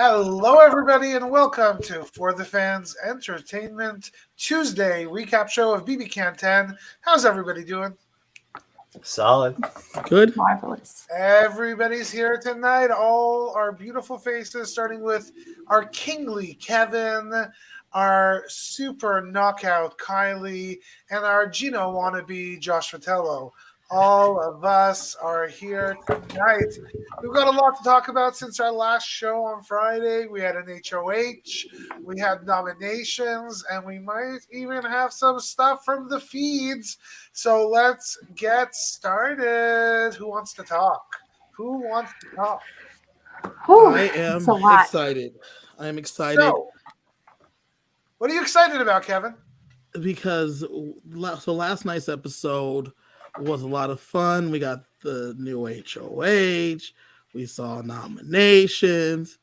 Hello, everybody, and welcome to For the Fans Entertainment Tuesday recap show of BB Can 10. How's everybody doing? Solid. Good. Marvelous. Everybody's here tonight. All our beautiful faces, starting with our kingly Kevin, our super knockout Kiley, and our Gino wannabe Josh Vitello. All of us are here tonight. We've got a lot to talk about since our last show on Friday. We had an HOH, we had nominations, and we might even have some stuff from the feeds. So let's get started. Who wants to talk? Who wants to talk? Whew, I am it's a lot. excited. I am excited So, what are you excited about, Kevin? because last night's episode was a lot of fun. We got the new HOH. We saw nominations.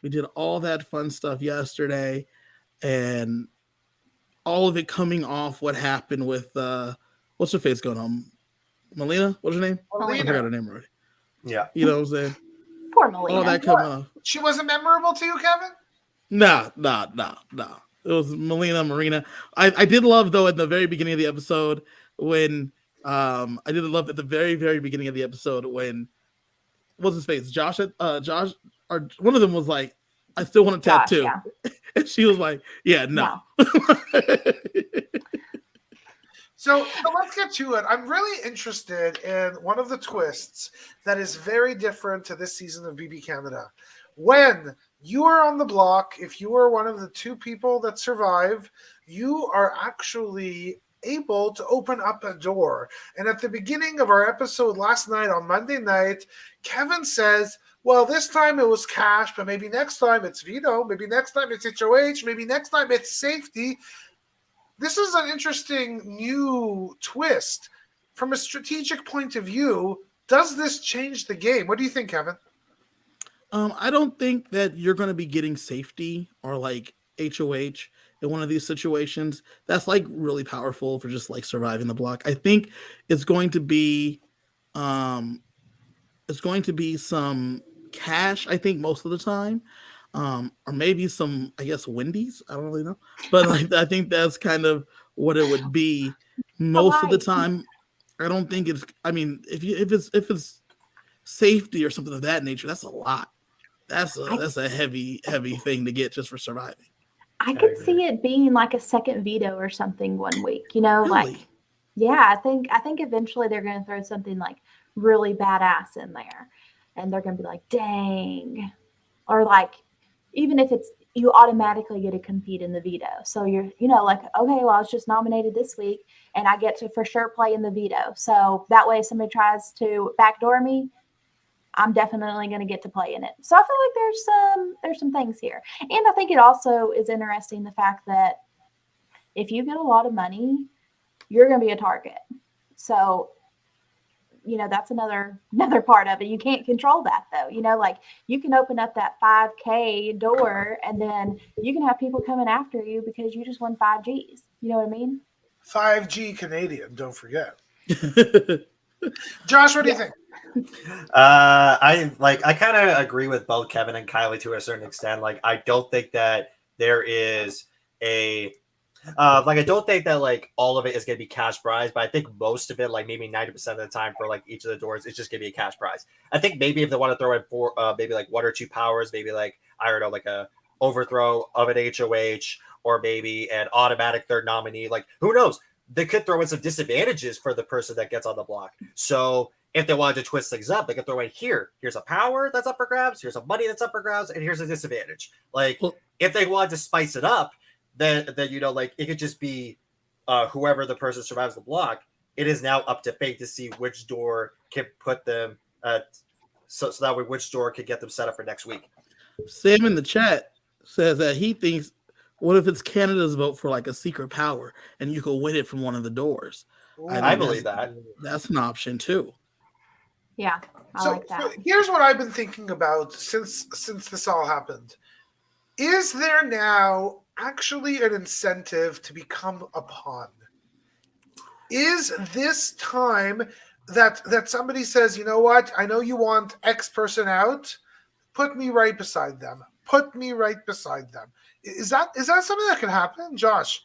We did all that fun stuff yesterday, and all of it coming off what happened with what's her face going on? Melina? What's her name? I forgot her name already. Yeah. You know what I'm saying? Poor Melina. All that coming off. She wasn't memorable to you, Kevin? Nah. It was Marina. I did love though at the very beginning of the episode when I did love at the very, very beginning of the episode when what's his face? Josh or one of them was like, I still want a tattoo. Yeah. And she was like, yeah, no. So let's get to it. I'm really interested in one of the twists that is very different to this season of BB Canada. When you are on the block, if you are one of the two people that survive, you are actually able to open up a door. And at the beginning of our episode last night on Monday night, Kevin says, well, this time it was cash, but maybe next time it's veto, maybe next time it's HOH, maybe next time it's safety. This is an interesting new twist. From a strategic point of view, does this change the game? What do you think, Kevin? I don't think that you're going to be getting safety or like HOH in one of these situations. That's like really powerful for just like surviving the block. I think it's going to be some cash, I think, most of the time. Or maybe some, I guess, Wendy's. I don't really know. But like, I think that's kind of what it would be most of the time. I don't think it's, I mean, if it's safety or something of that nature, that's a lot. That's a heavy thing to get just for surviving. I could see it being like a second veto or something one week, you know, Really? like, yeah, I think eventually they're going to throw something like really badass in there and they're going to be like, dang, or like, even if it's, you automatically get to compete in the veto. So you're, you know, like, okay, well, I was just nominated this week and I get to for sure play in the veto. So that way if somebody tries to backdoor me, I'm definitely going to get to play in it. So I feel like there's some things here. And I think it also is interesting the fact that if you get a lot of money, you're going to be a target. So, you know, that's another part of it. You can't control that though. You know, like you can open up that 5K door and then you can have people coming after you because you just won 5 Gs. You know what I mean? 5G Canadian, don't forget. Josh, what do you think? I kind of agree with both Kevin and Kiley to a certain extent. Like, I don't think that there is a I don't think that like all of it is going to be cash prize, but I think most of it, like maybe 90% of the time for like each of the doors, it's just going to be a cash prize. I think maybe if they want to throw in maybe like 1 or 2 powers, maybe like, I don't know, like a overthrow of an HOH or maybe an automatic third nominee, like who knows? They could throw in some disadvantages for the person that gets on the block. So if they wanted to twist things up, they could throw in here's a power that's up for grabs, here's a money that's up for grabs, and here's a disadvantage. Like, if they wanted to spice it up, then you know, like it could just be whoever the person survives the block. It is now up to fate to see which door can put them so that way which door can get them set up for next week. Sam in the chat says that he thinks, what if it's Canada's vote for like a secret power and you could win it from one of the doors? I believe that. That's an option too. Yeah, I like that. So here's what I've been thinking about since this all happened. Is there now actually an incentive to become a pawn? Is this time that somebody says, you know what, I know you want X person out, put me right beside them. put me right beside them. Is that something that can happen, Josh?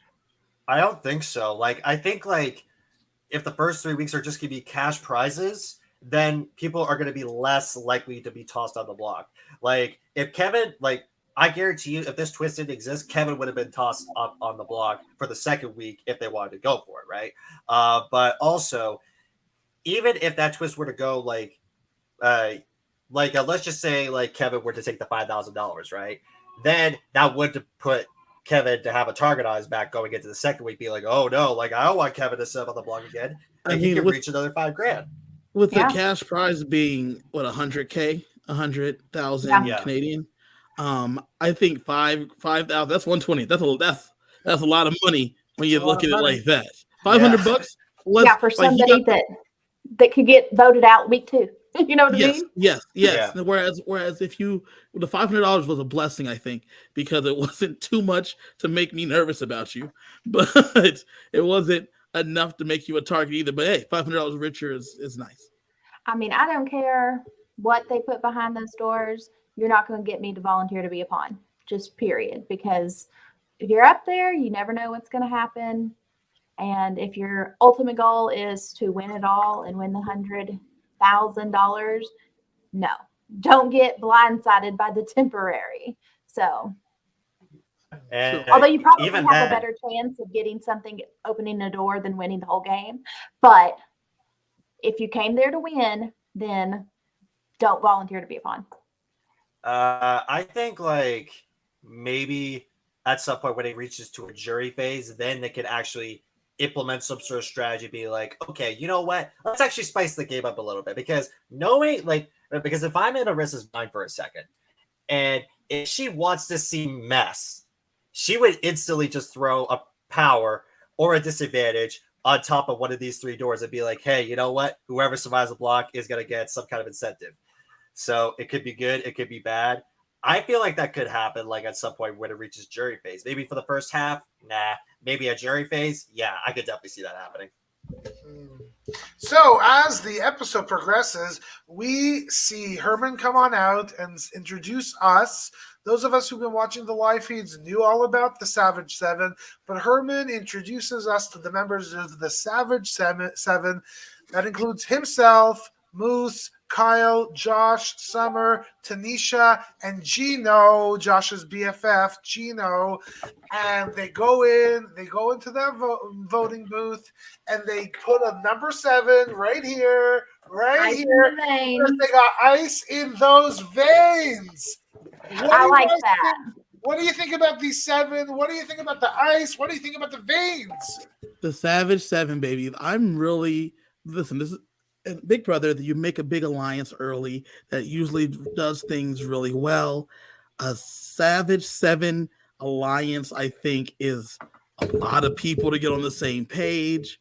I don't think so. Like, I think like if the first 3 weeks are just going to be cash prizes, then people are going to be less likely to be tossed on the block. Like, if Kevin, like, I guarantee you, if this twist didn't exist, Kevin would have been tossed up on the block for the second week if they wanted to go for it, right? But also, even if that twist were to go let's just say like Kevin were to take the $5,000, right? Then that would put Kevin to have a target on his back going into the second week, be like, oh no, like I don't want Kevin to sit up on the block again, and he can reach another $5,000 with the cash prize being what, 100K, 100,000 Canadian. I think 5,000. That's 120. That's a lot of money when you look at it like that. $500. For somebody that could get voted out week 2. You know what I mean? Yes. Yeah. Whereas if the $500 was a blessing, I think, because it wasn't too much to make me nervous about you, but it wasn't enough to make you a target either. But hey, $500 richer is nice. I mean, I don't care what they put behind those doors. You're not going to get me to volunteer to be a pawn, just period. Because if you're up there, you never know what's going to happen. And if your ultimate goal is to win it all and win the $100,000, no, don't get blindsided by the temporary. So, although you probably have a better chance of getting something opening a door than winning the whole game, but if you came there to win, then don't volunteer to be a pawn. I think like maybe at some point when it reaches to a jury phase, then they could actually implement some sort of strategy, be like, okay, you know what? Let's actually spice the game up a little bit, because because if I'm in Arissa's mind for a second, and if she wants to see mess, she would instantly just throw a power or a disadvantage on top of one of these 3 doors and be like, hey, you know what? Whoever survives the block is going to get some kind of incentive. So it could be good. It could be bad. I feel like that could happen like at some point when it reaches jury phase. Maybe for the first half, nah. Maybe a jury phase, yeah, I could definitely see that happening. So as the episode progresses, we see Herman come on out and introduce us. Those of us who've been watching the live feeds knew all about the Savage Seven, but Herman introduces us to the members of the Savage Seven. That includes himself, Moose, Kyle, Josh, Summer, Tanisha, and Gino, Josh's BFF, Gino. And they go into the voting booth, and they put a number 7 right here, right here. They got ice in those veins. I like that. What do you think about these 7? What do you think about the ice? What do you think about the veins? The Savage 7, baby. This is Big Brother, that you make a big alliance early that usually does things really well. A Savage 7 alliance, I think, is a lot of people to get on the same page.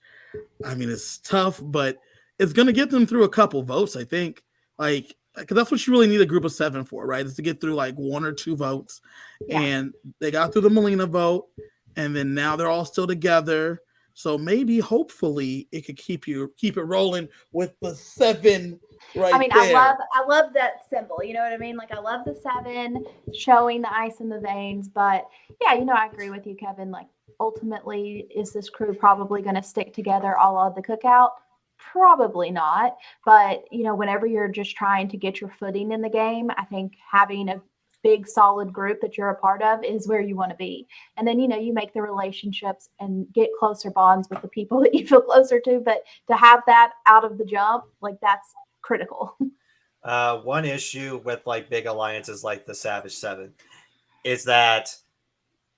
I mean, it's tough, but it's going to get them through a couple votes, I think. Like, because that's what you really need a group of 7 for, right? Is to get through like 1 or 2 votes. Yeah. And they got through the Melina vote, and then now they're all still together. So maybe, hopefully, it could keep it rolling with the 7 right there. I love that symbol. You know what I mean? Like, I love the 7 showing the ice in the veins. But yeah, I agree with you, Kevin. Like, ultimately, is this crew probably going to stick together all of the cookout? Probably not. But whenever you're just trying to get your footing in the game, I think having a big solid group that you're a part of is where you want to be. And then you make the relationships and get closer bonds with the people that you feel closer to, but to have that out of the jump, like, that's critical. One issue with like big alliances like the Savage 7 is that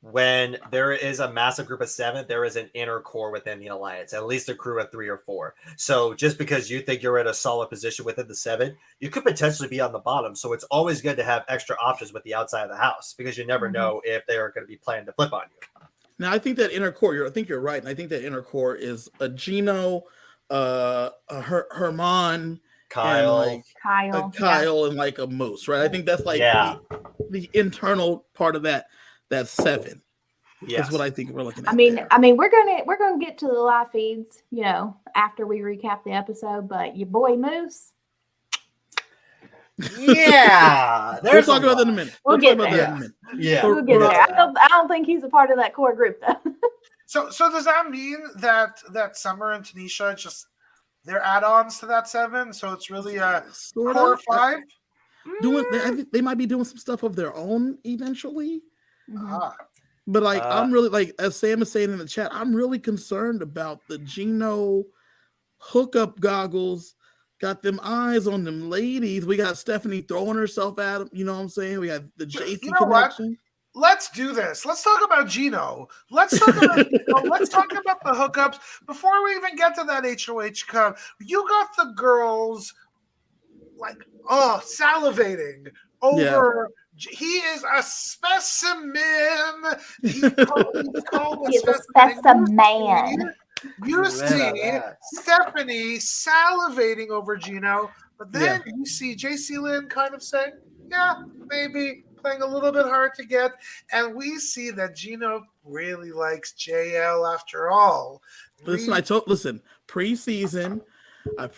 when there is a massive group of 7, there is an inner core within the alliance, at least a crew of 3 or 4. So just because you think you're in a solid position within the 7, you could potentially be on the bottom. So it's always good to have extra options with the outside of the house, because you never know if they are going to be planning to flip on you. Now, I think that inner core, I think you're right. And I think that inner core is a Gino, Herman, Kyle, and like a Moose, right? I think that's like the internal part of that 7. Yes. Is what I think we're looking at. I mean, we're gonna get to the live feeds, after we recap the episode. But your boy Moose, Yeah, We'll there's talk a about that in a lot. minute. We'll We'll get talk about there. that in a minute. Yeah, We'll get we'll there. get I don't think he's a part of that core group though. So does that mean that Summer and Tanisha just they're add-ons to that 7? So it's really a Sort core of. 5. I think they might be doing some stuff of their own eventually. Mhm. Ah, But like, Uh, I'm really like, as Sam is saying in the chat, I'm really concerned about the Gino hookup goggles. Got them eyes on them ladies. We got Stephanie throwing herself at them. You know what I'm saying? We got the you JC know what? connection. Let's do this. Let's talk about Gino. Let's talk about Gino. Let's talk about the hookups. Before we even get to that HOH Cup, you got the girls like salivating over. He is a specimen. He's called He's a specimen. specimen. You Man, see that. Stephanie salivating over Gino, but then Yeah. you see JC Lynn kind of saying, yeah, maybe playing a little bit hard to get. And we see that Gino really likes JL after all. Listen, preseason. I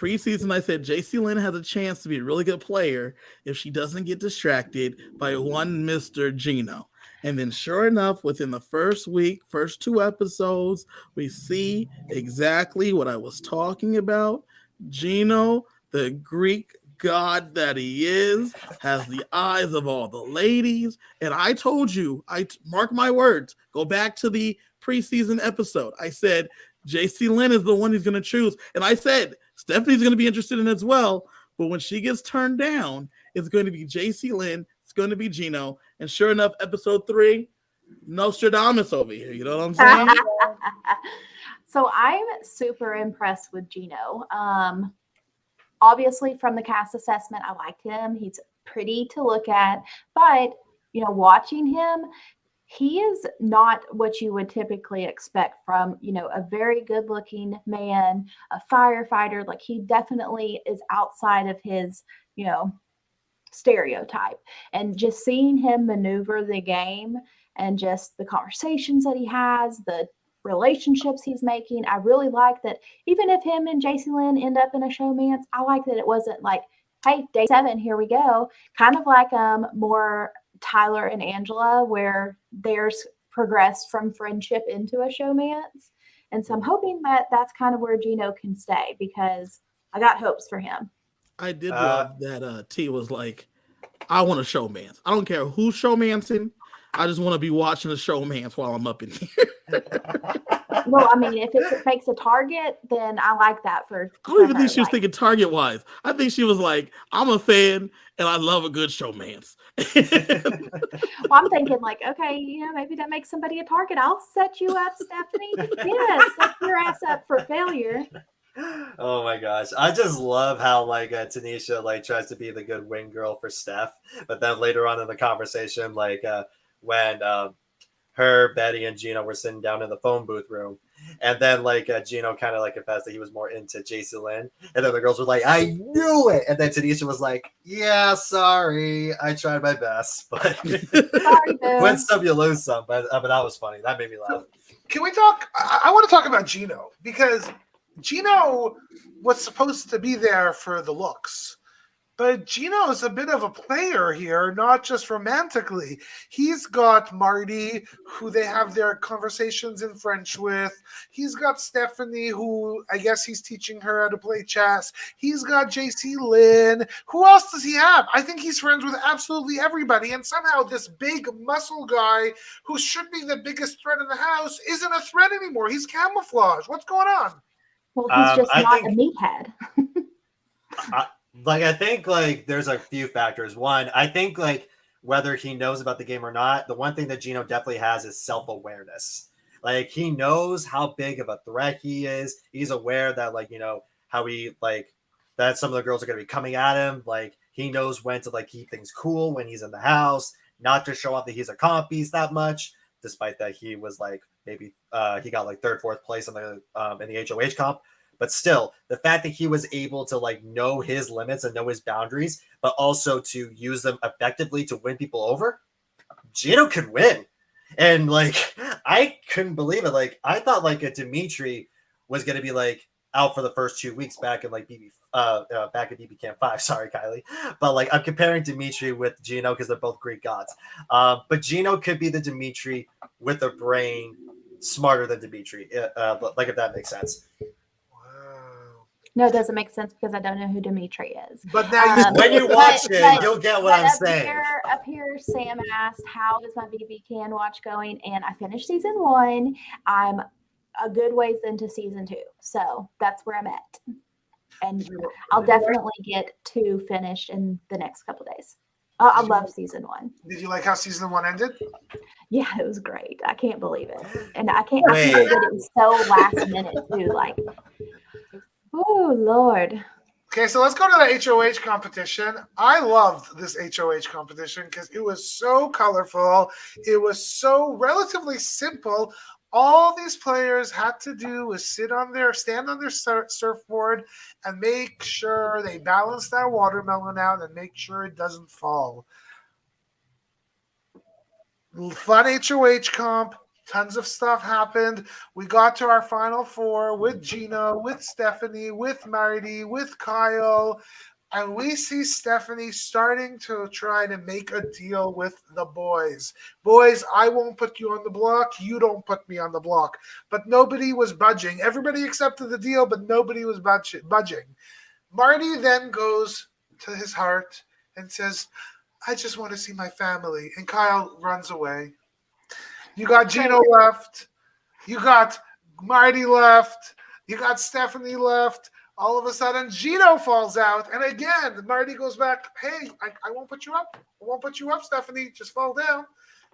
said JC Lynn has a chance to be a really good player if she doesn't get distracted by one Mr. Gino. And then sure enough, within the first week, first 2 episodes, we see exactly what I was talking about. Gino, the Greek god that he is, has the eyes of all the ladies. And I told you, mark my words, go back to the preseason episode. I said, JC Lynn is the one he's going to choose. And I said, Stephanie's going to be interested in it as well. But when she gets turned down, it's going to be JC Lynn. It's going to be Gino. And sure enough, episode 3, Nostradamus over here. You know what I'm saying? So I'm super impressed with Gino. Obviously, from the cast assessment, I liked him. He's pretty to look at. But, watching him, he is not what you would typically expect from, a very good looking man, a firefighter. Like, he definitely is outside of his, stereotype. And just seeing him maneuver the game and just the conversations that he has, the relationships he's making, I really like that. Even if him and JC Lynn end up in a showmance, I like that it wasn't like, hey, day 7, here we go. Kind of like more Tyler and Angela, where theirs progressed from friendship into a showmance. And so I'm hoping that that's kind of where Gino can stay, because I got hopes for him. I did love that T was like, I want a showmance. I don't care who's showmancing. I just want to be watching a showmance while I'm up in here. Well, I mean, if it makes a target, then I like that for I don't even her. think she was thinking target wise. I think she was like, I'm a fan and I love a good showmance. Well, I'm thinking like, okay, maybe that makes somebody a target. I'll set you up, Stephanie. Yeah, set your ass up for failure. Oh my gosh, I just love how Tanisha tries to be the good wing girl for Steph, but then later on in the conversation, when her, Betty, and Gino were sitting down in the phone booth room, and then Gino kind of confessed that he was more into JC Lynn, and then the girls were like, I knew it, and then Tanisha was like, yeah, sorry, I tried my best, but Sorry, win some you lose some, but that was funny. That made me laugh. Can we talk? I want to talk about Gino, because Gino was supposed to be there for the looks, but Gino is a bit of a player here, not just romantically. He's got Marty, who they have their conversations in French with. He's got Stephanie, who I guess he's teaching her how to play chess. He's got JC Lynn. Who else does he have? I think he's friends with absolutely everybody. And somehow this big muscle guy, who should be the biggest threat in the house, isn't a threat anymore. He's camouflage. What's going on? Well, he's just I not think- a meathead. I think there's a few factors. One, I think whether he knows about the game or not, the one thing that Gino definitely has is self-awareness. He knows how big of a threat he is. He's aware that how he that some of the girls are going to be coming at him. He knows when to keep things cool when he's in the house, not to show off that he's a comp piece that much, despite that he was maybe he got 3rd, 4th place in the HOH comp. But still, the fact that he was able to know his limits and know his boundaries, but also to use them effectively to win people over, Gino could win. And I couldn't believe it. I thought a Dimitri was going to be out for the first 2 weeks back in like back in BB Camp 5. Sorry, Kylie. But like I'm comparing Dimitri with Gino because they're both Greek gods. But Gino could be the Dimitri with a brain smarter than Dimitri. Like if that makes sense. Wow. No, it doesn't make sense because I don't know who Dimitri is. But now you When you watch it, you'll get what I'm up saying. Up here, Sam asked, "How is my BB Can watch going?" And I finished season 1. I'm a good ways into season 2, so that's where I'm at. And I'll definitely get 2 finished in the next couple days. I love season 1. Did you like how season 1 ended? Yeah, it was great. I can't believe it, and I can't believe that it was so last minute too. Like, oh Lord. Okay, so let's go to the HOH competition. I loved this HOH competition because it was so colorful. It was so relatively simple. All these players had to do was stand on their surfboard and make sure they balance that watermelon out and make sure it doesn't fall. Fun HOH comp. Tons of stuff happened. We got to our final 4 with Gino, with Stephanie, with Marty, with Kyle. And we see Stephanie starting to try to make a deal with the boys. Boys, I won't put you on the block. You don't put me on the block. But nobody was budging. Everybody accepted the deal, but nobody was budging. Marty then goes to his heart and says, I just want to see my family. And Kyle runs away. You got Gino left. You got Marty left. You got Stephanie left. All of a sudden, Gino falls out. And again, Marty goes back. Hey, I won't put you up. I won't put you up, Stephanie. Just fall down.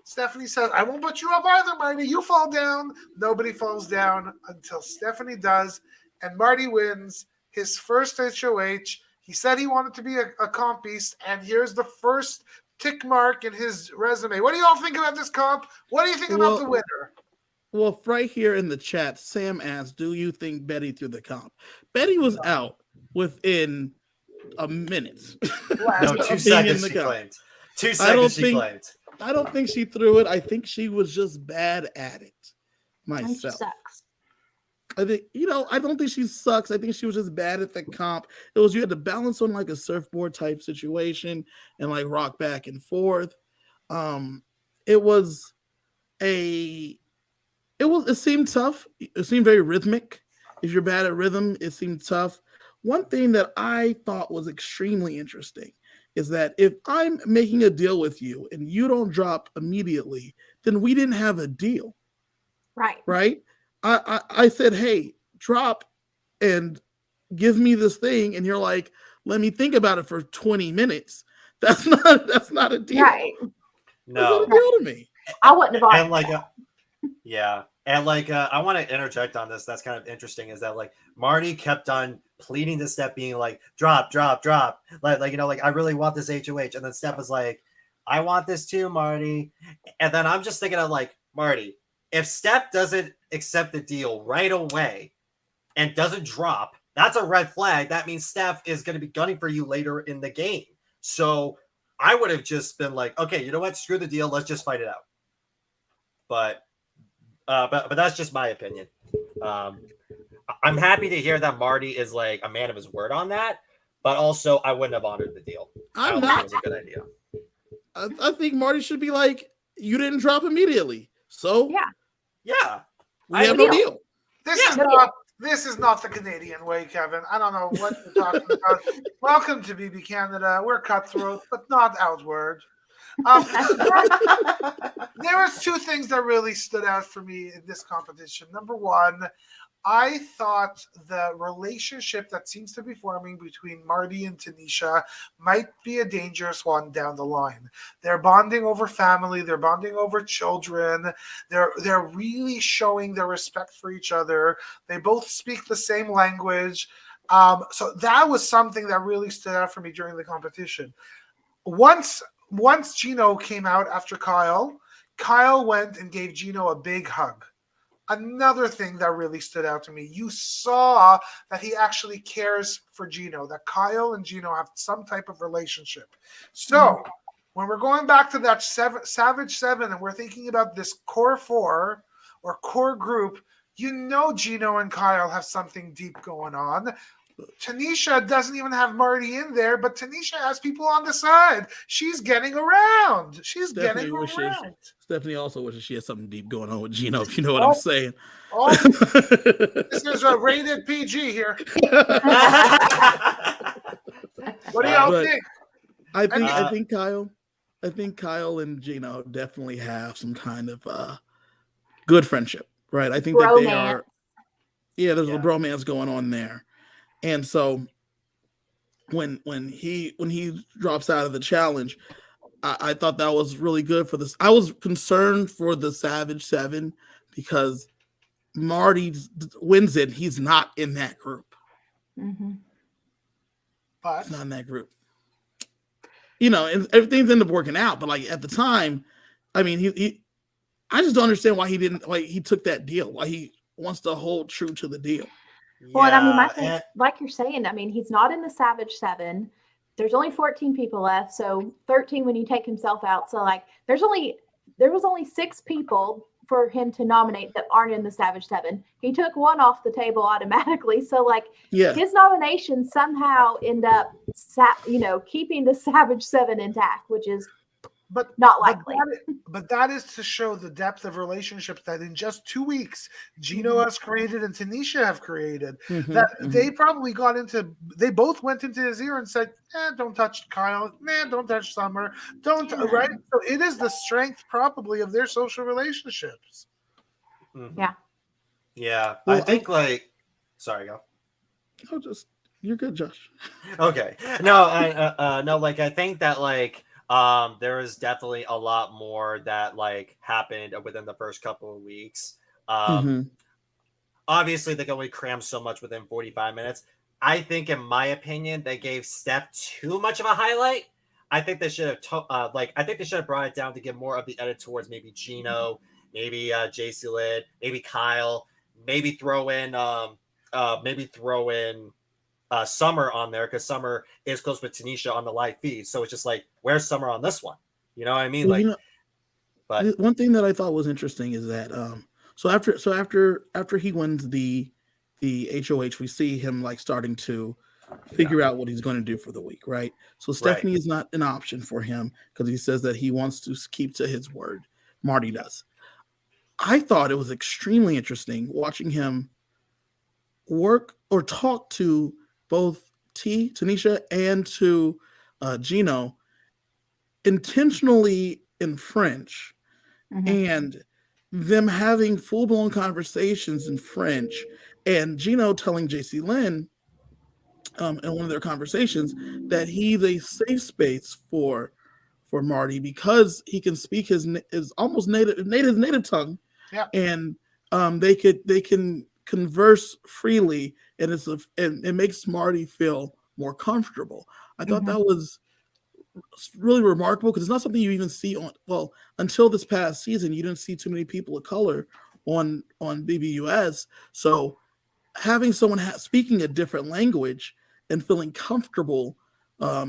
Stephanie says, I won't put you up either, Marty. You fall down. Nobody falls down until Stephanie does. And Marty wins his first HOH. He said he wanted to be a comp beast. And here's the first tick mark in his resume. What do you all think about this comp? What do you think about the winner? Well, right here in the chat, Sam asked, do you think Betty threw the comp? Betty was out within a minute. No, 2 seconds she claimed. 2 seconds she claimed. I don't think she threw it. I think she was just bad at it myself. Sucks. I think, I don't think she sucks. I think she was just bad at the comp. It was, you had to balance on like a surfboard type situation and like rock back and forth. It seemed tough. It seemed very rhythmic. If you're bad at rhythm, it seemed tough. One thing that I thought was extremely interesting is that if I'm making a deal with you and you don't drop immediately, then we didn't have a deal. Right? I said, hey, drop and give me this thing. And you're like, let me think about it for 20 minutes. That's not a deal. Right. No. That's not a deal to me. I wouldn't have bought and like yeah. And like I want to interject on this. That's kind of interesting is that like Marty kept on pleading to Steph being like, drop. Like I really want this HOH. And then Steph was like, I want this too, Marty. And then I'm just thinking of like, Marty, if Steph doesn't accept the deal right away and doesn't drop, that's a red flag. That means Steph is going to be gunning for you later in the game. So I would have just been like, okay, you know what? Screw the deal. Let's just fight it out. But that's just my opinion. I'm happy to hear that Marty is like a man of his word on that, but also I wouldn't have honored the deal. I don't think it was a good idea. I think Marty should be like, you didn't drop immediately. So yeah, we have no deal. This is not the Canadian way, Kevin. I don't know what you're talking about. Welcome to BB Canada. We're cutthroat, but not outward. There was 2 things that really stood out for me in this competition. Number 1, I thought the relationship that seems to be forming between Marty and Tanisha might be a dangerous one down the line. They're bonding over family. They're bonding over children. They're really showing their respect for each other. They both speak the same language. So that was something that really stood out for me during the competition. Once Gino came out after Kyle went and gave Gino a big hug. Another thing that really stood out to me, you saw that he actually cares for Gino, that Kyle and Gino have some type of relationship. So when we're going back to that Savage 7 and we're thinking about this core 4 or core group, You know Gino and Kyle have something deep going on. Tanisha doesn't even have Marty in there, but Tanisha has people on the side. She's getting around. Stephanie also wishes she had something deep going on with Gino, if you know what I'm saying. Oh, this is a rated PG here. What do y'all think? I think Kyle and Gino definitely have some kind of good friendship, right? I think that they are. Yeah, there's a bromance going on there, and so when he drops out of the challenge, I thought that was really good for this. I was concerned for the Savage 7 because Marty wins it. He's not in that group. Mm-hmm. But he's not in that group. And everything's ended up working out. But like at the time, I mean, I just don't understand why he took that deal. Why he wants to hold true to the deal. Well, and I mean, my thing, like you're saying, I mean, he's not in the Savage 7. There's only 14 people left, so 13 when you take himself out. So like, there was only 6 people for him to nominate that aren't in the Savage 7. He took one off the table automatically. So like, his nominations somehow end up, keeping the Savage 7 intact, which is not likely. But that is to show the depth of relationships that in just 2 weeks, Gino has created and Tanisha have created. They probably they both went into his ear and said, don't touch Kyle. Don't touch Summer. Right? So it is the strength probably of their social relationships. Mm-hmm. Yeah. Yeah. Well, I think sorry, go. No, you're good, Josh. Okay. No, I think that there is definitely a lot more that happened within the first couple of weeks. Obviously, they can only cram so much within 45 minutes. I think, in my opinion, they gave Steph too much of a highlight. I think they should have brought it down to give more of the edit towards maybe Gino, maybe JC Lynn, maybe Kyle, maybe throw in Summer on there because Summer is close with Tanisha on the live feed. So it's just like, where's Summer on this one? You know what I mean? Well, but one thing that I thought was interesting is that after he wins the HOH, we see him starting to figure out what he's going to do for the week, right? So Stephanie is not an option for him because he says that he wants to keep to his word. Marty does. I thought it was extremely interesting watching him work or talk to both Tanisha and to Gino intentionally in French, and them having full-blown conversations in French, and Gino telling JC Lynn in one of their conversations that he's a safe space for Marty because he can speak his almost native tongue, and they can converse freely, and it makes Marty feel more comfortable. I thought that was really remarkable because it's not something you even see until this past season. You didn't see too many people of color on BBUS. So having someone speaking a different language and feeling comfortable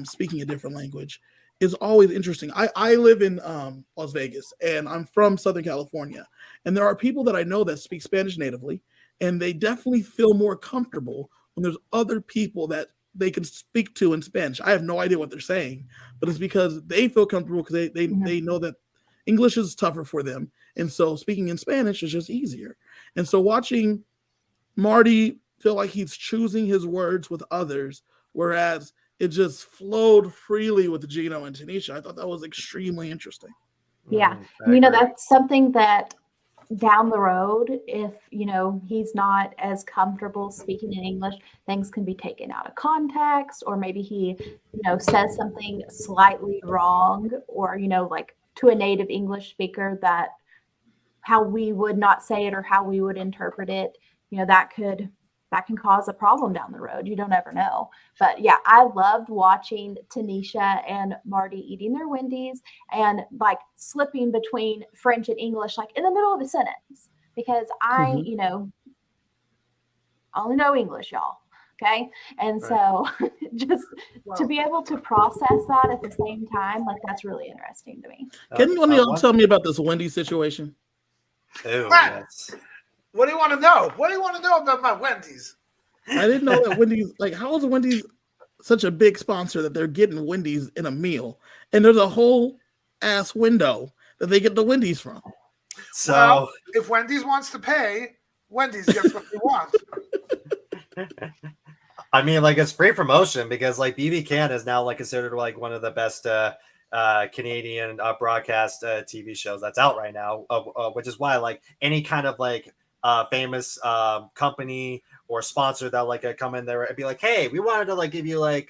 speaking a different language is always interesting. I live in Las Vegas, and I'm from Southern California, and there are people that I know that speak Spanish natively, and they definitely feel more comfortable when there's other people that they can speak to in Spanish. I have no idea what they're saying, but it's because they feel comfortable because they know that English is tougher for them. And so speaking in Spanish is just easier. And so watching Marty feel like he's choosing his words with others, whereas it just flowed freely with Gino and Tanisha, I thought that was extremely interesting. Yeah. That's something that down the road, if he's not as comfortable speaking in English, things can be taken out of context, or maybe he says something slightly wrong, or to a native English speaker that how we would not say it or how we would interpret it, that can cause a problem down the road. You don't ever know. But yeah, I loved watching Tanisha and Marty eating their Wendy's and slipping between French and English, in the middle of a sentence, because I, only know English, y'all. Okay. And so just to be able to process that at the same time, that's really interesting to me. Can one of y'all tell me about this Wendy's situation? Oh, yes. What do you want to know? What do you want to know about my Wendy's? I didn't know that Wendy's, like, how is Wendy's such a big sponsor that they're getting Wendy's in a meal? And there's a whole ass window that they get the Wendy's from. So Well, if Wendy's wants to pay, Wendy's gets what they want. I mean, like, it's free promotion because like BB Can is now like considered like one of the best Canadian broadcast TV shows that's out right now, which is why like any kind of like famous company or sponsor that like come in there and be like, hey, we wanted to like give you like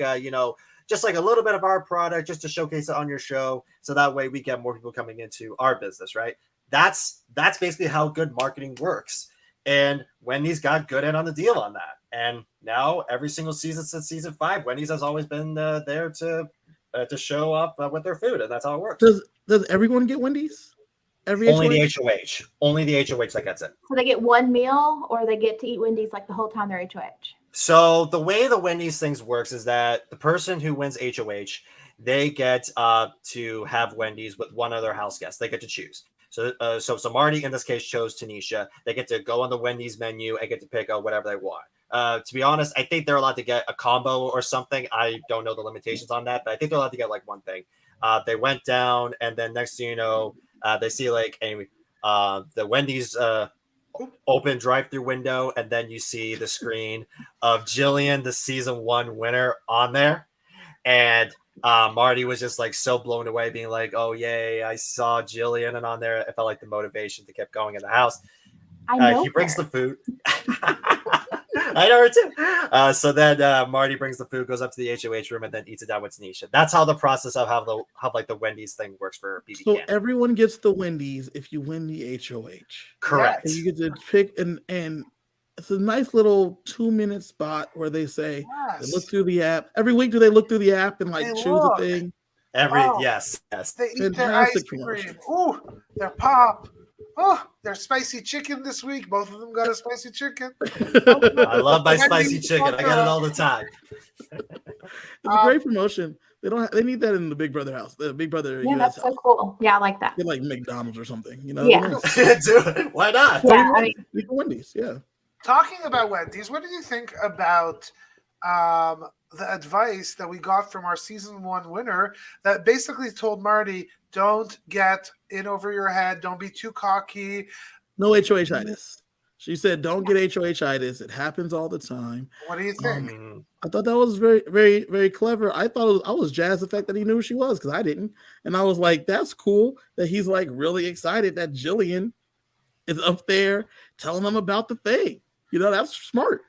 just like a little bit of our product just to showcase it on your show, so that way we get more people coming into our business, right? That's basically how good marketing works. And Wendy's got good in on the deal on that. And now every single season since season 5, Wendy's has always been there to show up with their food, and that's how it works. Does everyone get Wendy's? Only the HOH. Only the HOH that gets it. So they get one meal, or they get to eat Wendy's like the whole time they're HOH? So the way the Wendy's things works is that the person who wins HOH, they get to have Wendy's with one other house guest. They get to choose. So Marty in this case chose Tanisha. They get to go on the Wendy's menu and get to pick whatever they want. To be honest, I think they're allowed to get a combo or something. I don't know the limitations on that, but I think they're allowed to get like one thing. They went down, and then next thing you know, they see like the Wendy's open drive-through window, and then you see the screen of Jillian, the season 1 winner, on there, and Marty was just like so blown away, being like, "Oh yay, I saw Jillian," and on there, it felt like the motivation to keep going in the house. I know He brings the food. I know her too. So then Marty brings the food, goes up to the HOH room, and then eats it down with Tanisha. That's how the process of how like the Wendy's thing works for BB So Can. everyone gets the Wendy's if you win the HOH. Correct. And you get to pick, and it's a nice little 2-minute spot where they say they look through the app. Every week, do they look through the app and like choose a thing? Yes. They eat their Fantastic ice cream. promotion. Ooh, their pop. Oh, their spicy chicken this week. Both of them got a spicy chicken. I love my spicy chicken. I get it all the time. It's a great promotion. They need that in the Big Brother house. The Big Brother Yeah, US that's so house. cool. Yeah, I like that. Get like McDonald's or something, Yeah. Do it. Why not? Yeah, I mean, You can Wendy's, yeah. Talking about Wendy's, what did you think about the advice that we got from our season 1 winner that basically told Marty, don't get in over your head, don't be too cocky. No HOH-itis. She said, don't get HOH-itis. It happens all the time. What do you think? I thought that was very, very, very clever. I was jazzed the fact that he knew who she was, because I didn't. And I was like, that's cool that he's like really excited that Jillian is up there telling them about the thing. That's smart.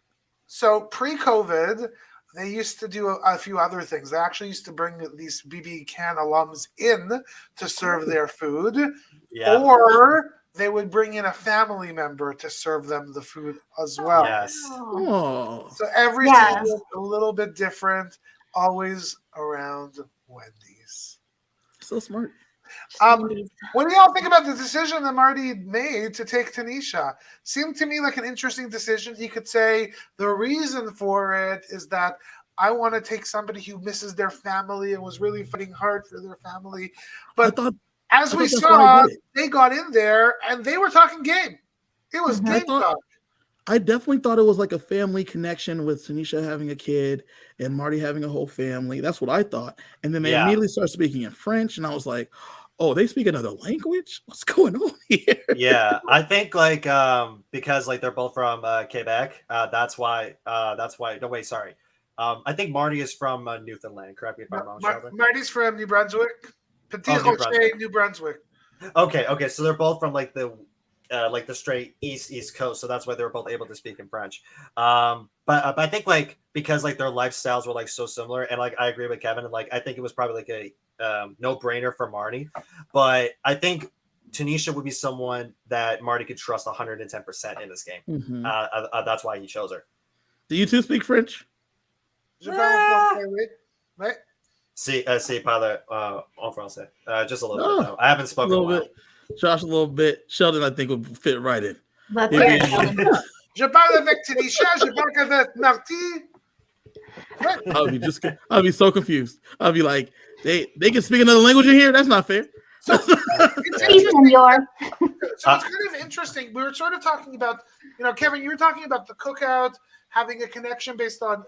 So pre-COVID, they used to do a few other things. They actually used to bring these BB Can alums in to serve their food, or they would bring in a family member to serve them the food as well. Yes. Oh, So every season is a little bit different, always around Wendy's. so smart. What do y'all think about the decision that Marty made to take Tanisha? Seemed to me like an interesting decision. He could say the reason for it is that I want to take somebody who misses their family and was really fighting hard for their family. But as we saw, they got in there and they were talking game. It was game talk. I definitely thought it was like a family connection with Tanisha having a kid and Marty having a whole family. That's what I thought. And then they immediately start speaking in French, and I was like, oh, they speak another language? What's going on here? Yeah, I think like because like they're both from Quebec. That's why. No, wait, sorry. I think Marty is from Newfoundland. Correct me if I'm wrong, Sheldon. Marty's from New Brunswick. Petit Rocher, New Brunswick. Okay. So they're both from like the straight East Coast. So that's why they were both able to speak in French. But I think like because like their lifestyles were like so similar, and like I agree with Kevin, and like I think it was probably like a no-brainer for Marty. But I think Tanisha would be someone that Marty could trust 110% in this game. Mm-hmm. That's why he chose her. Do you two speak French? Si, parle en français. Just a little bit, though. I haven't spoken a while. Josh, a little bit. Sheldon, I think, would fit right in. Let's hear it, Sheldon. Je parle avec Tanisha, je parle avec Marty. I'll be so confused. I'll be like, they can speak another language in here? That's not fair. So it's Peace, interesting. senor. So it's kind of interesting. We were sort of talking about, Kevin, you were talking about the cookout having a connection based on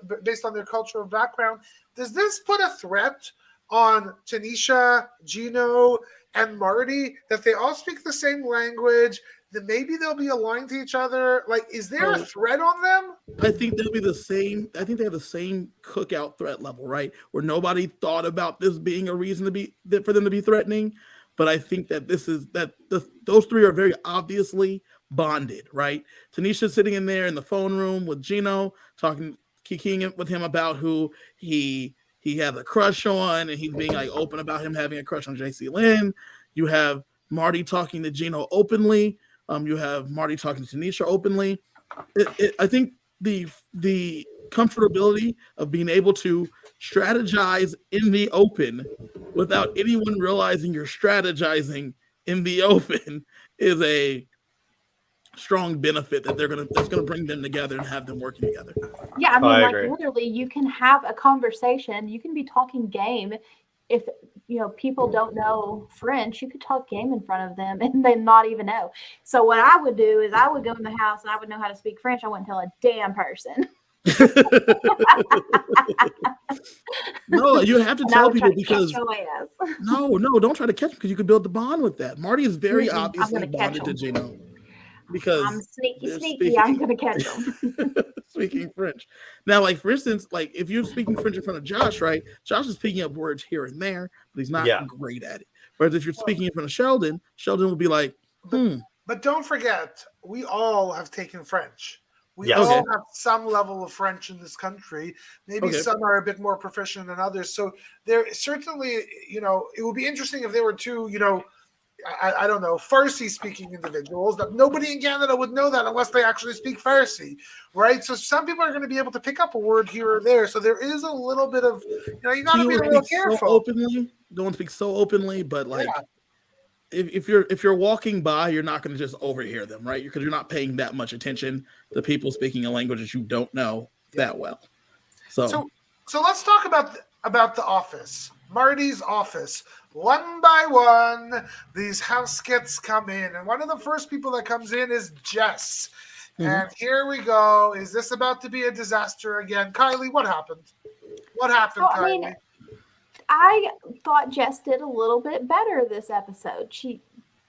their cultural background. Does this put a threat on Tanisha, Gino, and Marty that they all speak the same language? That maybe they'll be aligned to each other? Like, is there a threat on them? I think they'll be the same. I think they have the same cookout threat level, right? Where nobody thought about this being a reason for them to be threatening. But I think that those three are very obviously bonded, right? Tanisha's sitting in there in the phone room with Gino, kikiing with him about who he has a crush on, and he's being like open about him having a crush on JC Lynn. You have Marty talking to Gino openly. You have Marty talking to Tanisha openly. I think the comfortability of being able to strategize in the open without anyone realizing you're strategizing in the open is a strong benefit that's gonna bring them together and have them working together. Yeah, I mean, I like agree. literally, you can have a conversation. You can be talking game. If people don't know French, you could talk game in front of them and they not even know. So what I would do is I would go in the house and I would know how to speak French. I wouldn't tell a damn person. No, you have to And I tell would try people to catch because your ass. no, don't try to catch them because you could build the bond with that. Marty is very I'm obviously gonna catch bonded to him. Gino because I'm sneaky. they're I'm gonna catch them. speaking French. Now, like for instance, like if you're speaking French in front of Josh, right? Josh is picking up words here and there, but he's not great at it. Whereas if you're speaking in front of Sheldon will be like, But don't forget, we all have taken French. We Yes. all Okay. have some level of French in this country. Maybe Okay. some are a bit more proficient than others. So there certainly, it would be interesting if there were two, I don't know, Farsi-speaking individuals that nobody in Canada would know that unless they actually speak Farsi, right? So some people are going to be able to pick up a word here or there. So there is a little bit of, you got to be a little careful. So openly, don't speak so openly, but like if you're walking by, you're not going to just overhear them, right? Because you're not paying that much attention to people speaking a language that you don't know that well. So let's talk about the office, Marty's office. One by one, these house skits come in, and one of the first people that comes in is Jess. And here we go. Is this about to be a disaster again? Kylie, what happened? What happened, So, Kylie? I thought Jess did a little bit better this episode.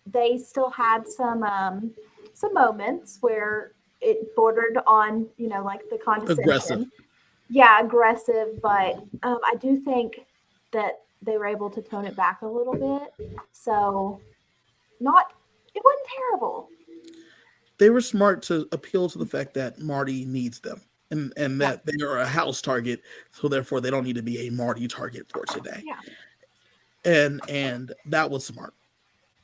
They still had some moments where it bordered on, like the condescension. aggressive. Yeah, aggressive. But I do think that they were able to tone it back a little bit. So it wasn't terrible. They were smart to appeal to the fact that Marty needs them. And that they are a house target, so therefore they don't need to be a Marty target for today. Yeah. And that was smart.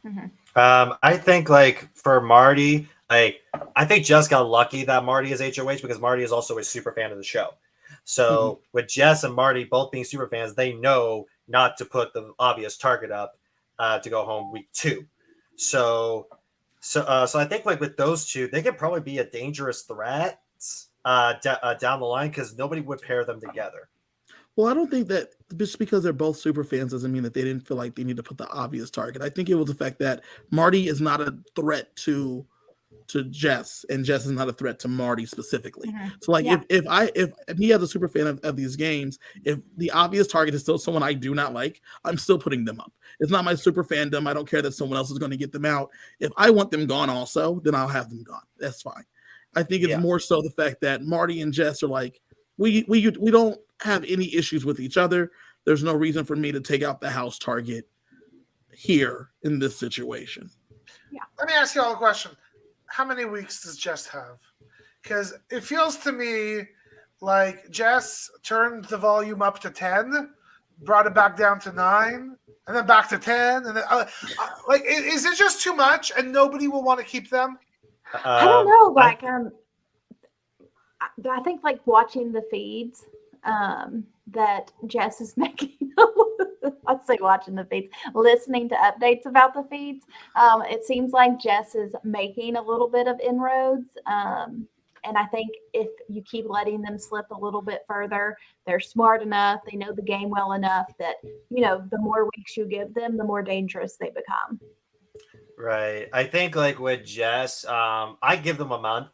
Mm-hmm. I think like for Marty, I think Jess got lucky that Marty is HOH because Marty is also a super fan of the show. So with Jess and Marty both being super fans, they know not to put the obvious target up to go home week 2. So I think like with those two, they could probably be a dangerous threat down the line because nobody would pair them together. Well, I don't think that just because they're both super fans doesn't mean that they didn't feel like they need to put the obvious target. I think it was the fact that Marty is not a threat to Jess, and Jess is not a threat to Marty specifically. Mm-hmm. So like if he has a super fan of these games, if the obvious target is still someone I do not like, I'm still putting them up. It's not my super fandom. I don't care that someone else is going to get them out. If I want them gone also, then I'll have them gone. That's fine. I think it's more so the fact that Marty and Jess are like, we don't have any issues with each other. There's no reason for me to take out the house target here in this situation. Yeah. Let me ask you all a question. How many weeks does Jess have? Because it feels to me like Jess turned the volume up to 10, brought it back down to 9, and then back to 10. And then, like, is it just too much and nobody will want to keep them? I don't know. Like, I think like watching the feeds that Jess is making. I'd say watching the feeds, listening to updates about the feeds. It seems like Jess is making a little bit of inroads. And I think if you keep letting them slip a little bit further, they're smart enough, they know the game well enough that, the more weeks you give them, the more dangerous they become. Right. I think like with Jess, I give them a month.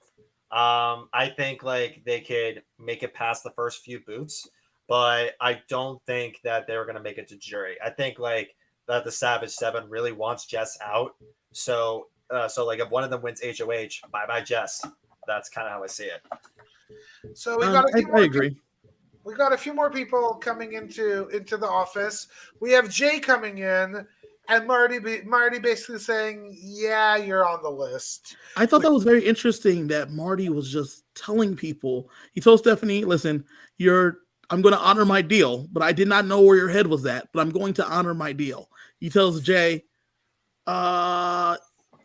I think like they could make it past the first few boots, but I don't think that they were gonna make it to jury. I think like that the Savage Seven really wants Jess out. So like if one of them wins HOH, bye bye Jess. That's kind of how I see it. So we got a few I more agree. We got a few more people coming into the office. We have Jay coming in, and Marty basically saying, "Yeah, you're on the list." I thought that was very interesting that Marty was just telling people. He told Stephanie, "Listen, I'm going to honor my deal, but I did not know where your head was at, but I'm going to honor my deal." He tells Jay, "I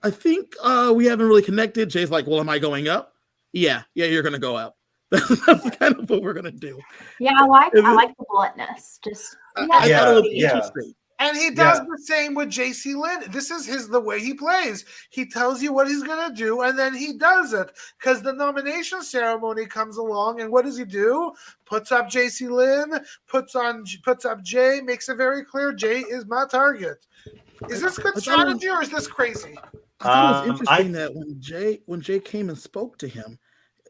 think we haven't really connected." Jay's like, "Well, am I going up?" Yeah, you're going to go up. That's kind of what we're going to do. Yeah, I like the bluntness. Just I thought it was Yeah. interesting. And he does the same with JC Lynn. This is the way he plays. He tells you what he's going to do, and then he does it. Because the nomination ceremony comes along, and what does he do? Puts up JC Lynn, puts up Jay, makes it very clear Jay is my target. Is this good strategy, or is this crazy? I thought it was interesting that when Jay came and spoke to him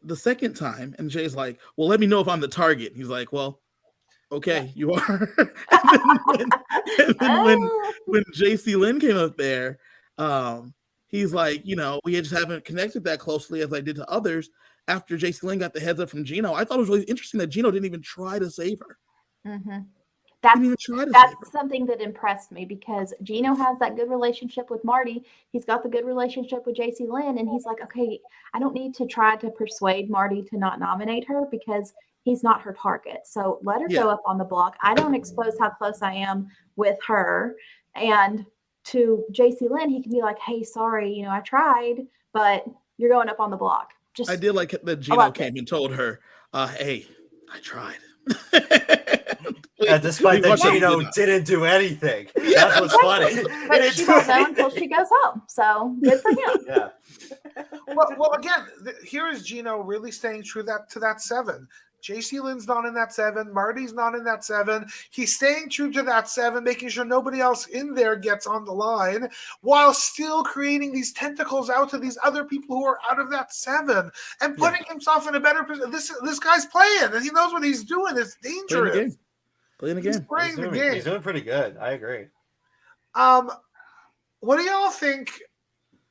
the second time, and Jay's like, "Well, let me know if I'm the target." He's like, "Well, okay, you are." and then when JC Lynn came up there, he's like, we just haven't connected that closely as I did to others. After JC Lynn got the heads up from Gino, I thought it was really interesting that Gino didn't even try to save her. Mm-hmm. That's something that impressed me, because Gino has that good relationship with Marty. He's got the good relationship with JC Lynn, and he's like, okay, I don't need to try to persuade Marty to not nominate her because he's not her target. So let her go up on the block. I don't expose how close I am with her. And to JC Lynn, he can be like, hey, sorry, I tried, but you're going up on the block. I did like that Gino came and told her, hey, I tried. Despite that Gino didn't do anything. That's what's funny. But she won't know until she goes home. So good for him. Yeah. Well, again, here is Gino really staying true to that 7. JC Lynn's not in that 7. Marty's not in that 7. He's staying true to that 7, making sure nobody else in there gets on the line, while still creating these tentacles out to these other people who are out of that 7 and putting himself in a better position. This guy's playing, and he knows what he's doing. It's dangerous. Playing the game. He's playing the game. He's doing pretty good. I agree. What do y'all think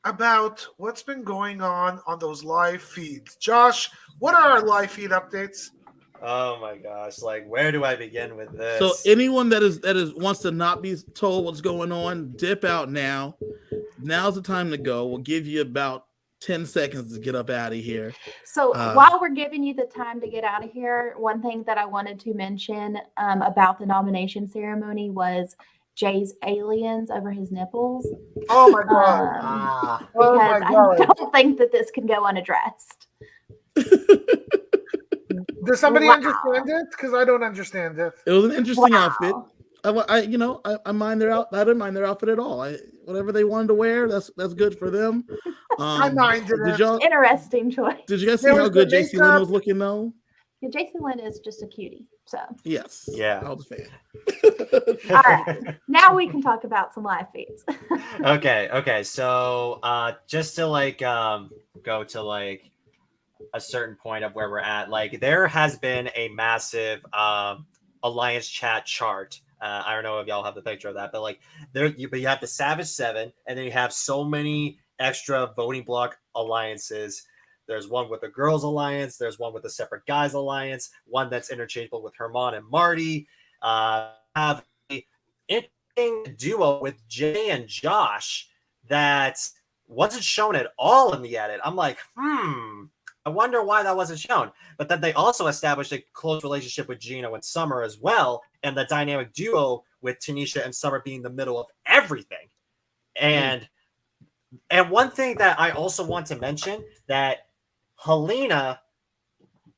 about what's been going on those live feeds? Josh, what are our live feed updates? Oh my gosh! Like, where do I begin with this? So anyone that is wants to not be told what's going on, dip out now. Now's the time to go. We'll give you about 10 seconds to get up out of here. So while we're giving you the time to get out of here, one thing that I wanted to mention about the nomination ceremony was Jay's aliens over his nipples. Oh my god! I don't think that this can go unaddressed. Does somebody understand it? Because I don't understand it. It was an interesting outfit. I mind their out. I didn't mind their outfit at all. Whatever they wanted to wear, that's good for them. I minded it. Interesting choice. Did you guys see how good JC Lynn was looking though? Yeah, JC Lynn is just a cutie. So yes, yeah, I was a fan. All right, now we can talk about some live feeds. Okay. So just to go to a certain point of where we're at, there has been a massive alliance chat chart. I don't know if y'all have the picture of that, but you have the Savage 7, and then you have so many extra voting block alliances. There's one with the girls alliance. There's one with the separate guys alliance. One that's interchangeable with Herman and Marty. Have an interesting duo with Jay and Josh that wasn't shown at all in the edit. I'm like, I wonder why that wasn't shown. But then they also established a close relationship with Gino and Summer as well, and the dynamic duo with Tanisha and Summer being the middle of everything. And one thing that I also want to mention, that Helena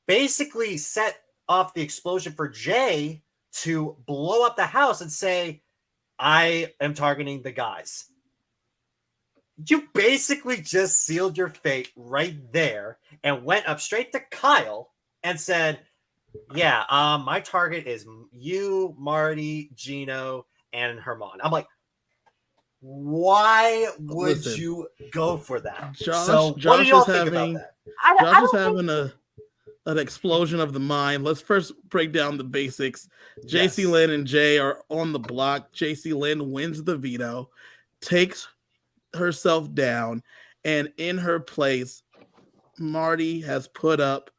basically set off the explosion for Jay to blow up the house and say, I am targeting the guys. you basically just sealed your fate right there and went up straight to Kyle and said, yeah, my target is you, Marty, Gino, and Herman. I'm like, why would Listen, you go for that? Josh What do is y'all think about that? I Josh is don't having an explosion of the mind. Let's first break down the basics. Yes. JC Lynn and Jay are on the block. JC Lynn wins the veto, takes herself down, and in her place, Marty has put up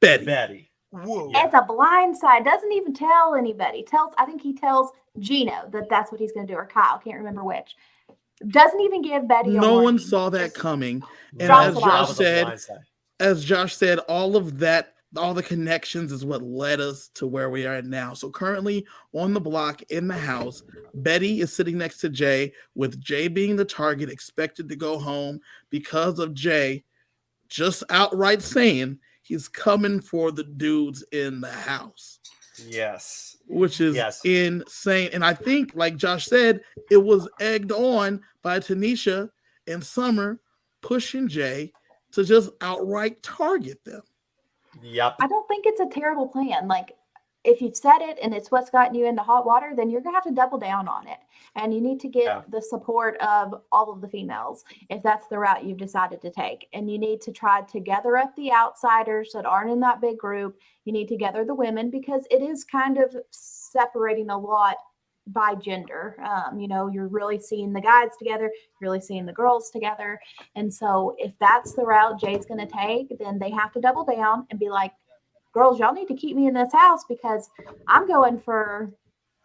Betty. Betty. Whoa. Yeah. It's a blind side. Doesn't even tell anybody. I think he tells Gino that that's what he's going to do, or Kyle. Can't remember which. Doesn't even give Betty a No one warning. saw that Just coming. And drops as it Josh off. said, all of that, all the connections is what led us to where we are at now. So currently on the block in the house, Betty is sitting next to Jay, with Jay being the target, expected to go home because of Jay just outright saying he's coming for the dudes in the house. Yes. Which is insane. And I think, like Josh said, it was egged on by Tanisha and Summer pushing Jay to just outright target them. Yep. I don't think it's a terrible plan. Like, if you've said it and it's what's gotten you into hot water, then you're going to have to double down on it. And you need to get the support of all of the females if that's the route you've decided to take. And you need to try to gather up the outsiders that aren't in that big group. You need to gather the women, because it is kind of separating a lot by gender. You're really seeing the guys together, you're really seeing the girls together. And so if that's the route Jay's going to take, then they have to double down and be like, girls, y'all need to keep me in this house, because I'm going for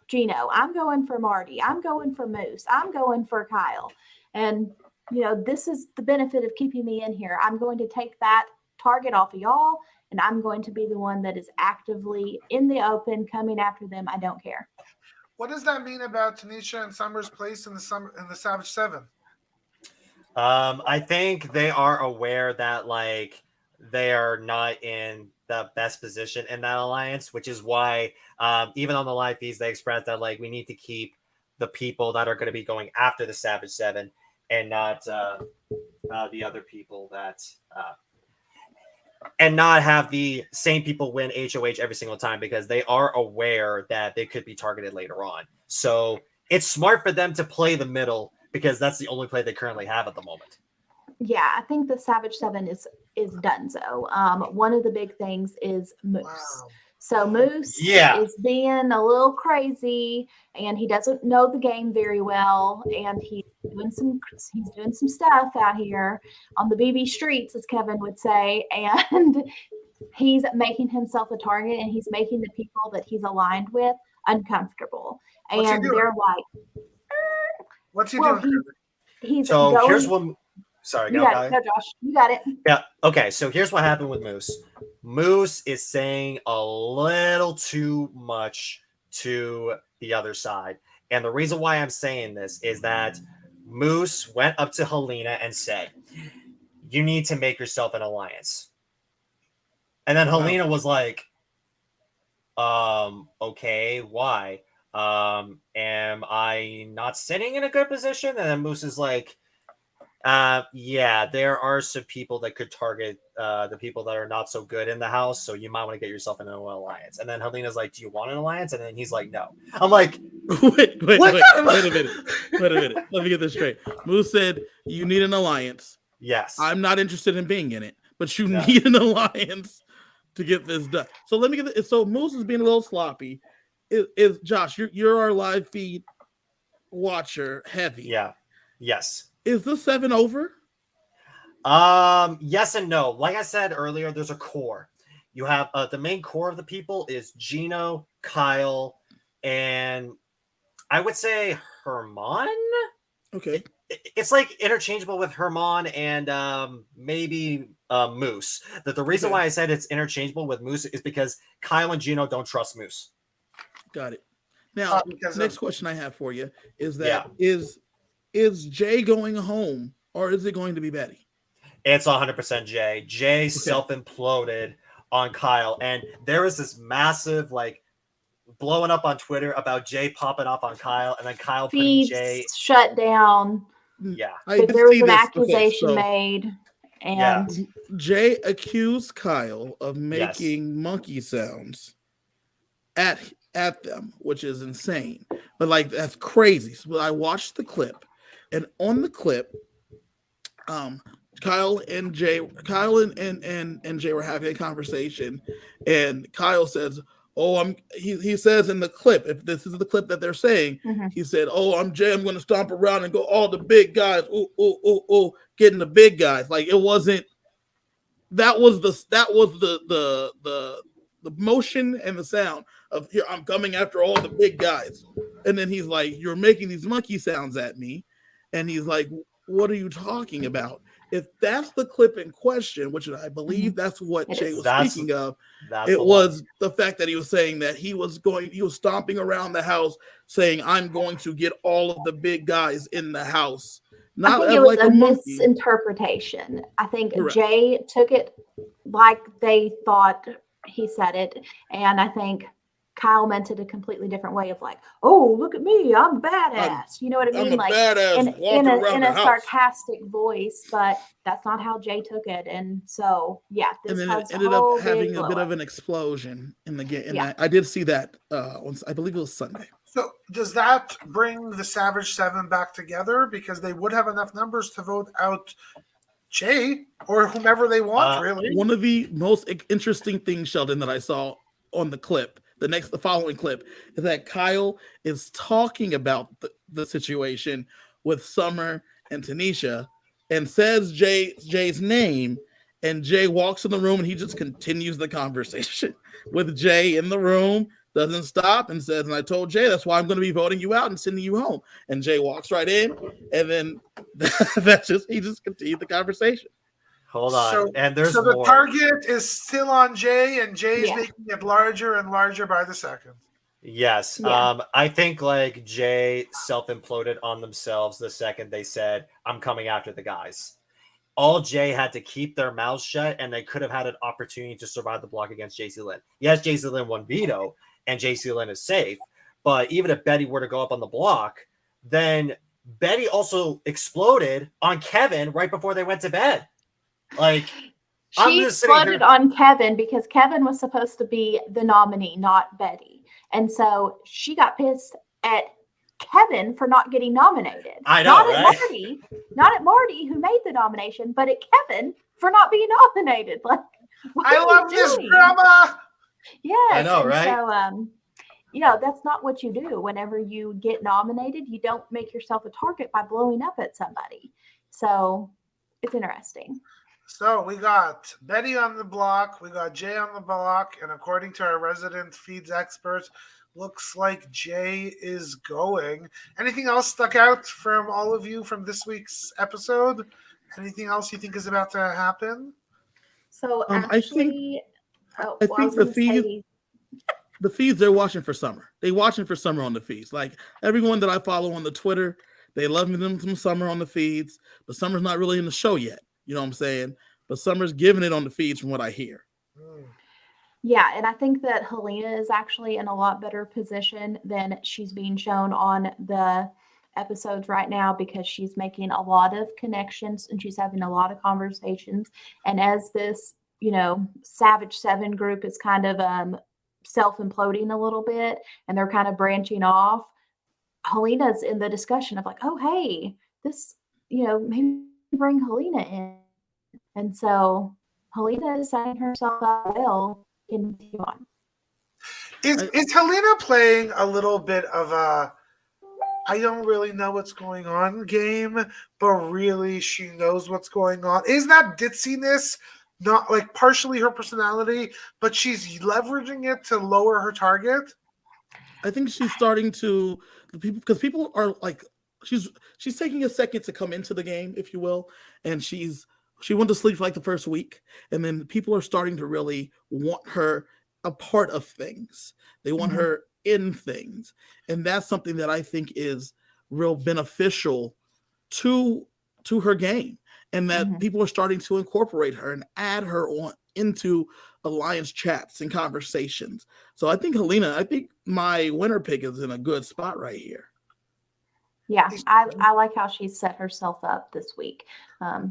Gino. I'm going for Marty. I'm going for Moose. I'm going for Kyle. And, this is the benefit of keeping me in here. I'm going to take that target off of y'all, and I'm going to be the one that is actively in the open coming after them. I don't care. What does that mean about Tanisha and Summer's place in the Savage Seven? I think they are aware that they are not in the best position in that alliance, which is why even on the live feeds they expressed that we need to keep the people that are going to be going after the Savage Seven and not the other people that and not have the same people win HOH every single time, because they are aware that they could be targeted later on. So it's smart for them to play the middle, because that's the only play they currently have at the moment. Yeah, I think the Savage Seven is done. So one of the big things is Moose. Wow. So Moose is being a little crazy, and he doesn't know the game very well, and he's doing some stuff out here on the BB streets, as Kevin would say, and he's making himself a target, and he's making the people that he's aligned with uncomfortable. And they're like, what's he doing? He's so going, here's one. Sorry, go, Josh. You got it. Yeah. Okay. So here's what happened with Moose. Moose is saying a little too much to the other side. And the reason why I'm saying this is that Moose went up to Helena and said, you need to make yourself an alliance. And then Helena was like, okay, why? Am I not sitting in a good position? And then Moose is like, there are some people that could target the people that are not so good in the house, so you might want to get yourself into an alliance. And then Helena's like, do you want an alliance? And then he's like, no. I'm like, wait a minute. Let me get this straight. Moose said, you need an alliance. Yes. I'm not interested in being in it, but you need an alliance to get this done. So let me get this. So Moose is being a little sloppy. Is Josh, you're our live feed watcher heavy. Yeah. Yes. Is the 7 over? Yes and no. Like I said earlier, there's a core. You have the main core of the people is Gino, Kyle, and I would say Herman. Okay. It's like interchangeable with Herman and maybe Moose. The reason why I said it's interchangeable with Moose is because Kyle and Gino don't trust Moose. Got it. Now, next question I have for you is that is Jay going home, or is it going to be Betty? It's 100% Jay. Jay self-imploded on Kyle, and there was this massive blowing up on Twitter about Jay popping off on Kyle, and then Kyle putting Jay shut down. Yeah. I did there was see an this. accusation so made, Yeah. and Jay accused Kyle of Yes. making monkey sounds at them, which is insane. But like that's crazy. So I watched the clip, and on the clip, Kyle and Jay were having a conversation, and Kyle says, "Oh, he says in the clip, if this is the clip that they're saying, Mhm. he said, "Oh, I'm Jay. I'm going to stomp around and go all the big guys, getting the big guys." Like it wasn't. That was the motion and the sound of here. I'm coming after all the big guys, and then he's like, "You're making these monkey sounds at me," and he's like, "What are you talking about?" If that's the clip in question, which I believe that's what It Jay is. was That's- speaking of, That's it the was the fact that he was saying that he was stomping around the house saying, "I'm going to get all of the big guys in the house." I Not think as it was like a monkey. misinterpretation. I think Correct. Jay took it like they thought he said it, and I think Kyle meant it a completely different way of like, "Oh, look at me, I'm badass." You know what I I'm mean? a Like badass walking around in the a house. sarcastic voice, but that's not how Jay took it. And so, yeah, And this then it has a ended up whole having big a bit blow of up. an explosion in the game. Yeah. I did see that I believe it was Sunday. So does that bring the Savage Seven back together? Because they would have enough numbers to vote out Jay or whomever they want, really. One of the most interesting things, Sheldon, that I saw on the clip, the following clip, is that Kyle is talking about the situation with Summer and Tanisha and says Jay's name, and Jay walks in the room and he just continues the conversation with Jay in the room, doesn't stop, and says, "And I told Jay that's why I'm going to be voting you out and sending you home." And Jay walks right in, and then he just continued the conversation. Hold on. So, And there's so the more. target is still on Jay, and Jay's Yeah. making it larger and larger by the second. Yes. Yeah. I think like Jay self-imploded on themselves the second they said, "I'm coming after the guys." All Jay had to keep their mouths shut, and they could have had an opportunity to survive the block against JC Lynn. Yes, JC Lynn won veto, and JC Lynn is safe. But even if Betty were to go up on the block, then Betty also exploded on Kevin right before they went to bed. Like, I'm She just sitting exploded here- on Kevin because Kevin was supposed to be the nominee, not Betty. And so she got pissed at Kevin for not getting nominated. I know, not right? Not at Marty, who made the nomination, but at Kevin for not being nominated. Like, what I are you love this doing? drama. Yes. I know, and right? So, that's not what you do. Whenever you get nominated, you don't make yourself a target by blowing up at somebody. So it's interesting. So we got Betty on the block, we got Jay on the block, and according to our resident feeds expert, looks like Jay is going. Anything else stuck out from all of you from this week's episode? Anything else you think is about to happen? So I think the the feeds, they're watching for Summer. They watching for Summer on the feeds. Like everyone that I follow on the Twitter, they love them some Summer on the feeds, but Summer's not really in the show yet. You know what I'm saying? But Summer's giving it on the feeds from what I hear. Yeah, and I think that Helena is actually in a lot better position than she's being shown on the episodes right now because she's making a lot of connections and she's having a lot of conversations. And as this, Savage Seven group is kind of self-imploding a little bit and they're kind of branching off, Helena's in the discussion of like, "Oh, hey, this, maybe bring Helena in." And so Helena is setting herself up well. On. Is Helena playing a little bit of a I don't really know what's going on game, but really she knows what's going on? Is that ditziness not like partially her personality, but she's leveraging it to lower her target? I think she's starting to because people are like she's taking a second to come into the game, if you will, and she went to sleep for like the first week, and then people are starting to really want her a part of things. They want her in things, and that's something that I think is real beneficial to her game, and that people are starting to incorporate her and add her on into alliance chats and conversations. So I think Helena, my winner pick is in a good spot right here. Yeah, I like how she set herself up this week. I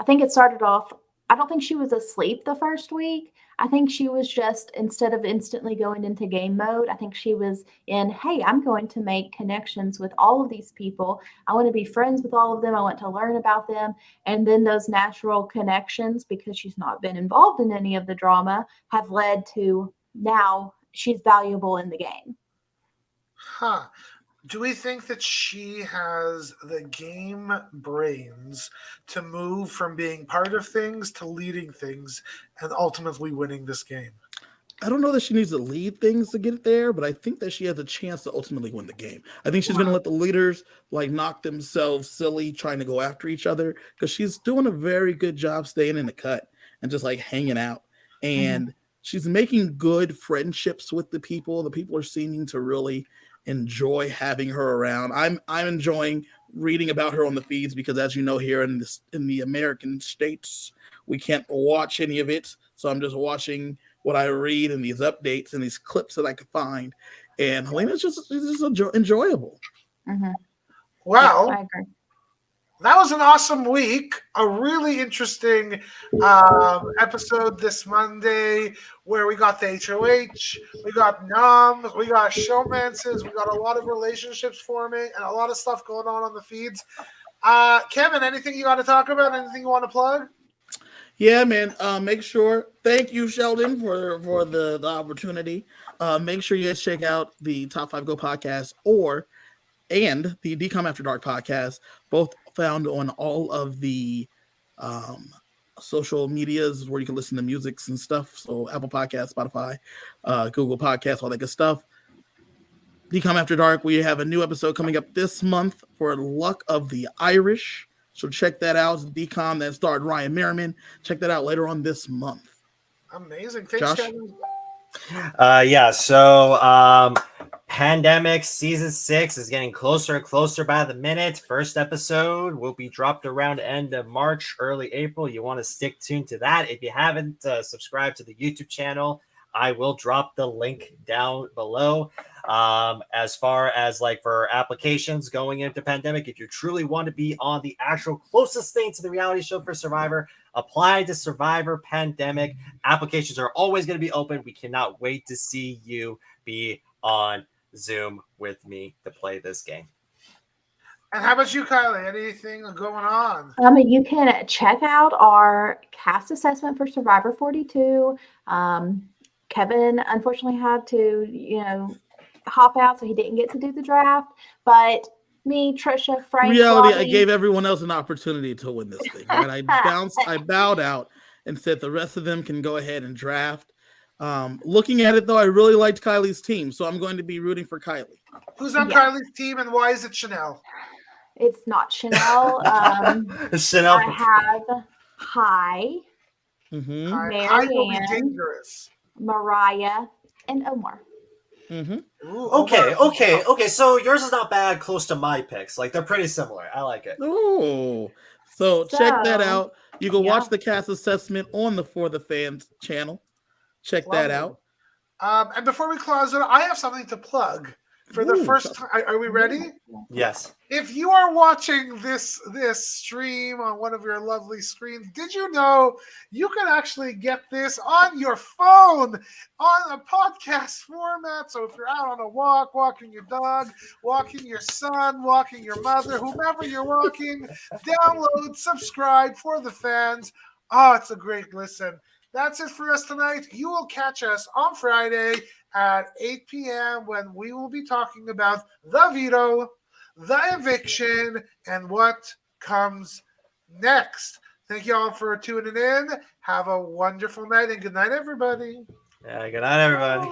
think it started off, I don't think she was asleep the first week. I think she was just, instead of instantly going into game mode, I think she was in, hey, I'm going to make connections with all of these people. I want to be friends with all of them. I want to learn about them. And then those natural connections, because she's not been involved in any of the drama, have led to now she's valuable in the game. Huh. Do we think that she has the game brains to move from being part of things to leading things and ultimately winning this game? I don't know that she needs to lead things to get there, but I think that she has a chance to ultimately win the game. I think she's going to let the leaders like knock themselves silly trying to go after each other, because she's doing a very good job staying in the cut and just like hanging out. And she's making good friendships with the people. The people are seeming to really enjoy having her around. I'm enjoying reading about her on the feeds, because as you know, here in the American states, we can't watch any of it. So I'm just watching what I read in these updates and these clips that I could find. And Helena's just enjoyable. Well, I agree. that was an awesome week. A really interesting episode this Monday, where we got the HOH, we got noms, we got showmances, we got a lot of relationships forming, and a lot of stuff going on the feeds. Kevin, anything you got to talk about? Anything you want to plug? Yeah, man. Make sure. Thank you, Sheldon, for the opportunity. Make sure you guys check out the Top 5 Go podcast and the Decom After Dark podcast, both found on all of the social medias where you can listen to musics and stuff. So Apple Podcasts, Spotify, Google Podcasts, all that good stuff. Decom After Dark, we have a new episode coming up this month for Luck of the Irish. So check that out. It's Decom that starred Ryan Merriman. Check that out later on this month. Amazing. Thanks, Josh? Kevin. So Pandemic Season 6 is getting closer and closer by the minute. First episode will be dropped around end of March, early April. You want to stick tuned to that. If you haven't subscribed to the YouTube channel, I will drop the link down below. As far as like for applications going into Pandemic, if you truly want to be on the actual closest thing to the reality show for Survivor, apply to Survivor Pandemic. Applications are always going to be open. We cannot wait to see you be on Zoom with me to play this game. And how about you, Kylie? Anything going on? You can check out our cast assessment for Survivor 42. Kevin unfortunately had to, hop out, so he didn't get to do the draft. But me, Trisha, Frank, Reality, Robbie, I gave everyone else an opportunity to win this thing. Right? I bowed out and said the rest of them can go ahead and draft. Looking at it, though, I really liked Kylie's team, so I'm going to be rooting for Kiley. Who's on Kylie's team, and why is it Chanel? It's not Chanel. Chanel. I have Hi, Kai will be Marianne, dangerous. Mariah, and Omar. Ooh, Okay. So yours is not bad. Close to my picks. Like they're pretty similar. I like it. Oh, so check that out. You can watch the cast assessment on the For the Fans channel. Check that out. And before we close it, I have something to plug. For the first time, are we ready? Yes. If you are watching this stream on one of your lovely screens, did you know you can actually get this on your phone on a podcast format? So if you're out on a walk, walking your dog, walking your son, walking your mother, whomever you're walking, download, subscribe For the Fans. Oh, it's a great listen. That's it for us tonight. You will catch us on Friday at 8 p.m. when we will be talking about the veto, the eviction, and what comes next. Thank you all for tuning in. Have a wonderful night, and good night, everybody. Yeah, good night, everybody.